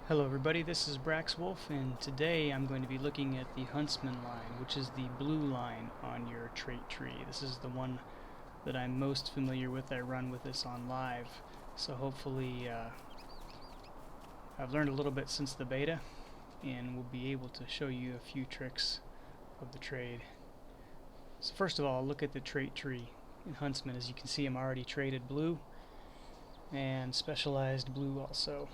Hello everybody, this is Braxwolf, and today I'm going to be looking at the Huntsman line, which is the blue line on your trait tree. This is the one that I'm most familiar with. I run with this on live, so hopefully I've learned a little bit since the beta, and will be able to show you a few tricks of the trade. So first of all, look at the trait tree in Huntsman. As you can see, I'm already traded blue, and specialized blue also.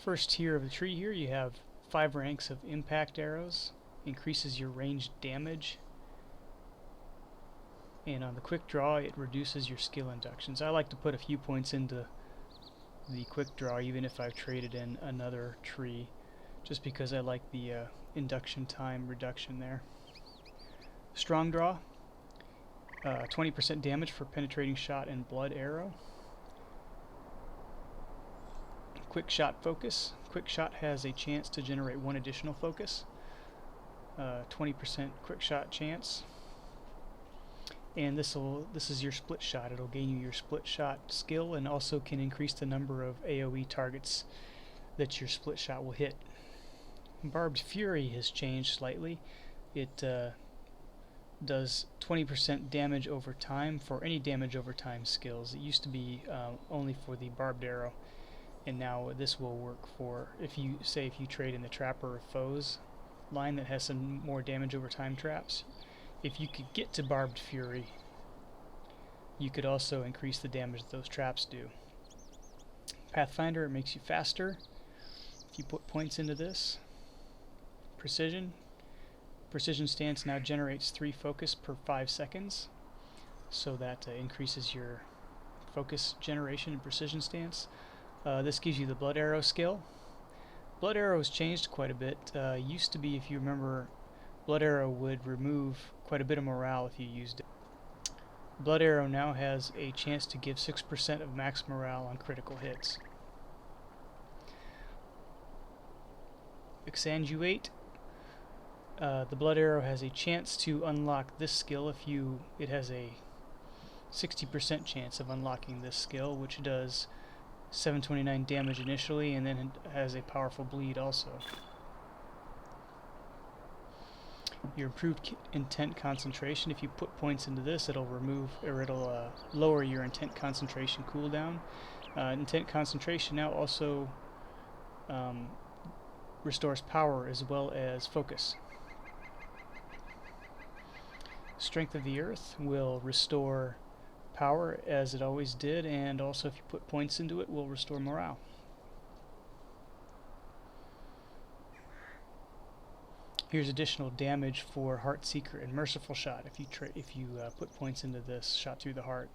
First tier of the tree here, you have 5 ranks of impact arrows, increases your ranged damage, and on the quick draw it reduces your skill inductions. I like to put a few points into the quick draw even if I've traded in another tree, just because I like the induction time reduction there. Strong draw, 20% damage for penetrating shot and blood arrow. Quick shot focus. Quick shot has a chance to generate 1 additional focus. 20% quick shot chance. And this is your split shot. It'll gain you your split shot skill and also can increase the number of AoE targets that your split shot will hit. Barbed Fury has changed slightly. It does 20% damage over time for any damage over time skills. It used to be only for the barbed arrow. And now this will work for if you trade in the Trapper of Foes line that has some more damage over time traps. If you could get to Barbed Fury, you could also increase the damage that those traps do. Pathfinder, it makes you faster if you put points into this. Precision stance now generates 3 focus per 5 seconds, so that increases your focus generation and precision stance. This gives you the blood arrow skill. Blood arrow has changed quite a bit. Used to be, if you remember, blood arrow would remove quite a bit of morale if you used it. Blood arrow now has a chance to give 6% of max morale on critical hits. Exsanguate. The blood arrow has a chance to unlock this skill it has a 60% chance of unlocking this skill, which does 729 damage initially, and then it has a powerful bleed also. Your improved intent concentration, if you put points into this, it'll lower your intent concentration cooldown. Intent concentration now also restores power as well as focus. Strength of the Earth will restore power as it always did, and also if you put points into it will restore morale. Here's additional damage for Heartseeker and Merciful Shot if you put points into this shot through the heart.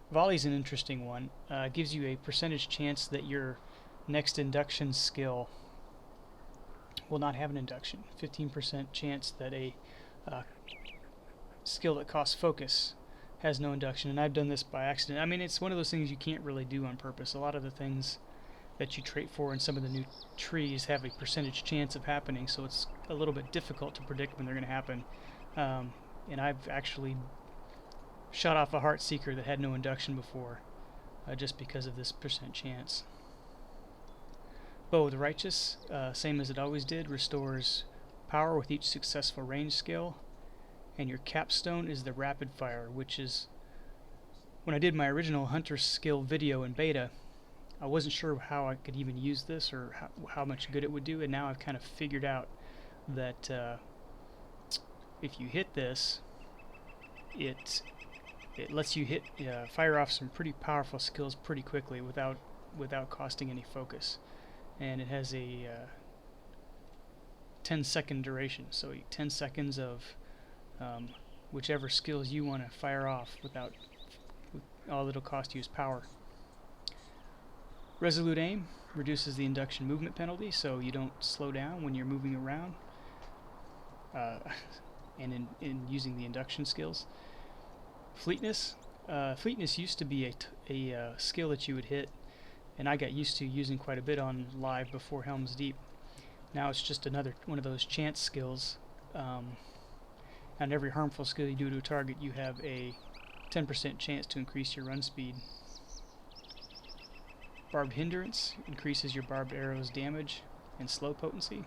Volley's an interesting one. Gives you a percentage chance that your next induction skill will not have an induction. 15% chance that a skill that costs focus has no induction, and I've done this by accident. I mean, it's one of those things you can't really do on purpose. A lot of the things that you trait for in some of the new trees have a percentage chance of happening, so it's a little bit difficult to predict when they're going to happen. And I've actually shot off a Heartseeker that had no induction before, just because of this percent chance. Bow of the Righteous, same as it always did, restores power with each successful range skill. And your capstone is the rapid fire, which is, when I did my original hunter skill video in beta, I wasn't sure how I could even use this or how much good it would do, and now I've kind of figured out that if you hit this, it lets you fire off some pretty powerful skills pretty quickly without costing any focus, and it has a 10-second duration, so 10 seconds of whichever skills you want to fire off all it'll cost you is power. Resolute Aim reduces the induction movement penalty, so you don't slow down when you're moving around and in using the induction skills. Fleetness. Fleetness used to be a skill that you would hit, and I got used to using quite a bit on live before Helm's Deep. Now it's just another one of those chance skills. On every harmful skill you do to a target, you have a 10% chance to increase your run speed. Barbed hindrance increases your barbed arrow's damage and slow potency.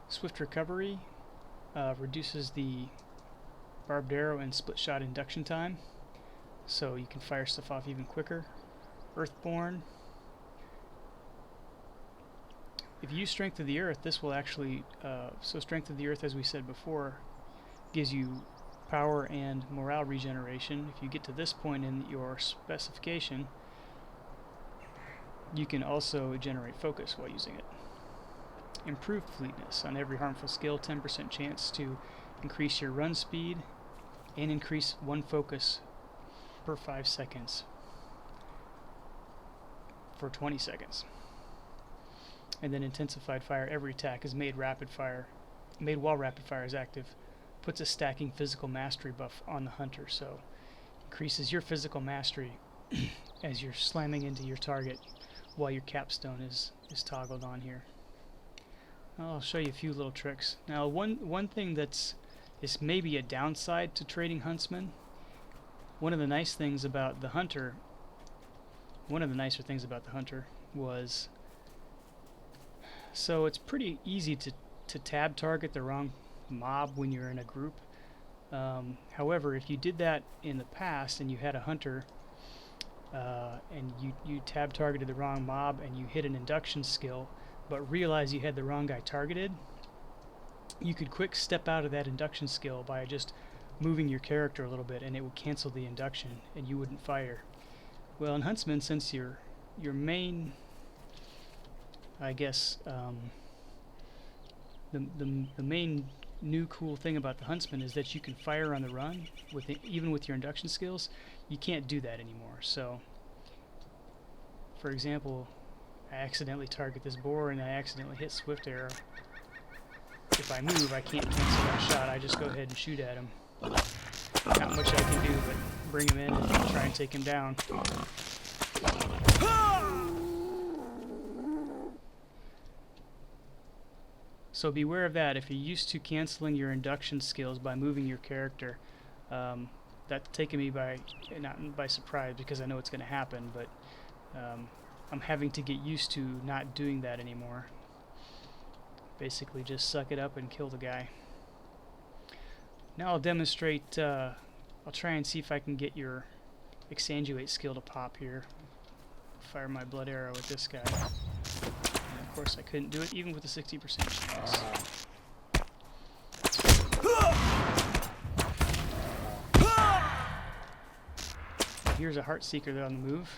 Swift recovery reduces the barbed arrow and split shot induction time, so you can fire stuff off even quicker. Earthborn. If you use Strength of the Earth, this will actually, so Strength of the Earth, as we said before, gives you power and morale regeneration. If you get to this point in your specification, you can also generate focus while using it. Improved fleetness. On every harmful skill, 10% chance to increase your run speed and increase one focus per 5 seconds for 20 seconds. And then intensified fire. Every attack is made while rapid fire is active. Puts a stacking physical mastery buff on the hunter, so increases your physical mastery as you're slamming into your target while your capstone is toggled on here. I'll show you a few little tricks. Now one thing is maybe a downside to trading Huntsman. One of the nicer things about the hunter was, so it's pretty easy to tab target the wrong mob when you're in a group. However, if you did that in the past and you had a hunter and you tab targeted the wrong mob and you hit an induction skill but realized you had the wrong guy targeted, you could quick step out of that induction skill by just moving your character a little bit, and it would cancel the induction and you wouldn't fire. Well, in Huntsman, since your main, I guess, the main new cool thing about the Huntsman is that you can fire on the run even with your induction skills. You can't do that anymore. So, for example, I accidentally target this boar and I accidentally hit Swift Arrow. If I move, I can't cancel that shot. I just go ahead and shoot at him. Not much I can do but bring him in and try and take him down. So beware of that. If you're used to canceling your induction skills by moving your character, that's taken me not by surprise, because I know it's going to happen, but I'm having to get used to not doing that anymore. Basically just suck it up and kill the guy. Now I'll demonstrate, I'll try and see if I can get your Exsanguate skill to pop here. Fire my blood arrow at this guy. And of course I couldn't do it even with a 60% chance. Here's a Heartseeker there on the move.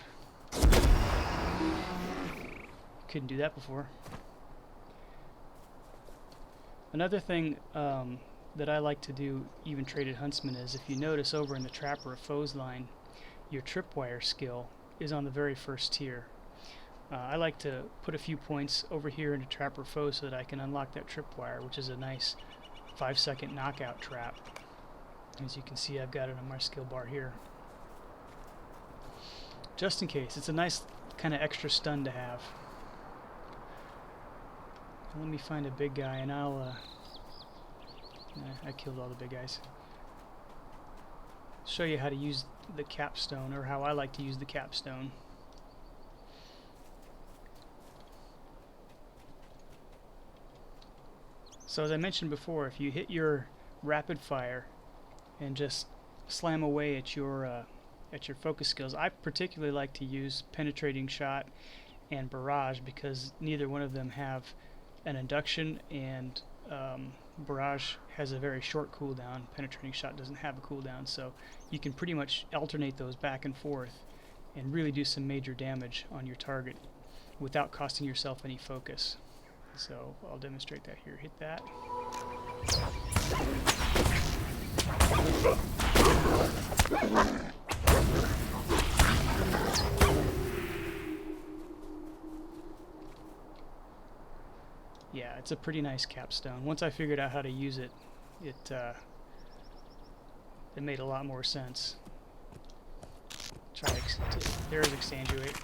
Couldn't do that before. Another thing that I like to do, even traded Huntsman, is if you notice over in the Trapper of Foes line, your Tripwire skill is on the very first tier. I like to put a few points over here into Trapper of Foes so that I can unlock that Tripwire, which is a nice 5-second knockout trap. As you can see, I've got it on my skill bar here. Just in case. It's a nice kind of extra stun to have. Let me find a big guy and I'll I killed all the big guys. Show you how to use the capstone, or how I like to use the capstone. So as I mentioned before, if you hit your rapid fire and just slam away at your focus skills, I particularly like to use penetrating shot and barrage, because neither one of them have an induction, and barrage has a very short cooldown. Penetrating shot doesn't have a cooldown, so you can pretty much alternate those back and forth and really do some major damage on your target without costing yourself any focus. So I'll demonstrate that here. Hit that. Yeah, it's a pretty nice capstone. Once I figured out how to use it, it made a lot more sense. There's Exsanguate.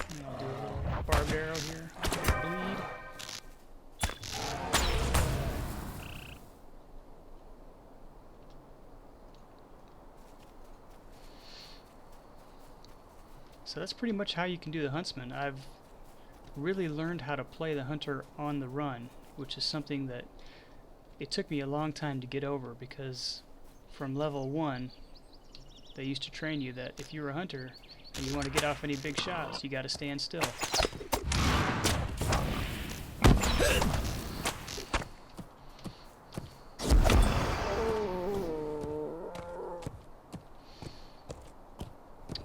And I'll do a little barbed arrow here. Bleed. So that's pretty much how you can do the Huntsman. I've really learned how to play the hunter on the run, which is something that it took me a long time to get over, because from level 1 they used to train you that if you're a hunter and you want to get off any big shots, you got to stand still.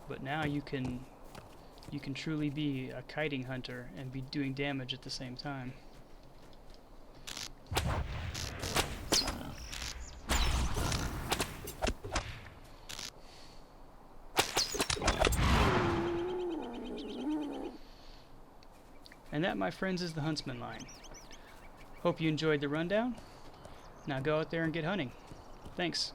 But now you can truly be a kiting hunter and be doing damage at the same time. And that, my friends, is the Huntsman line. Hope you enjoyed the rundown. Now go out there and get hunting. Thanks.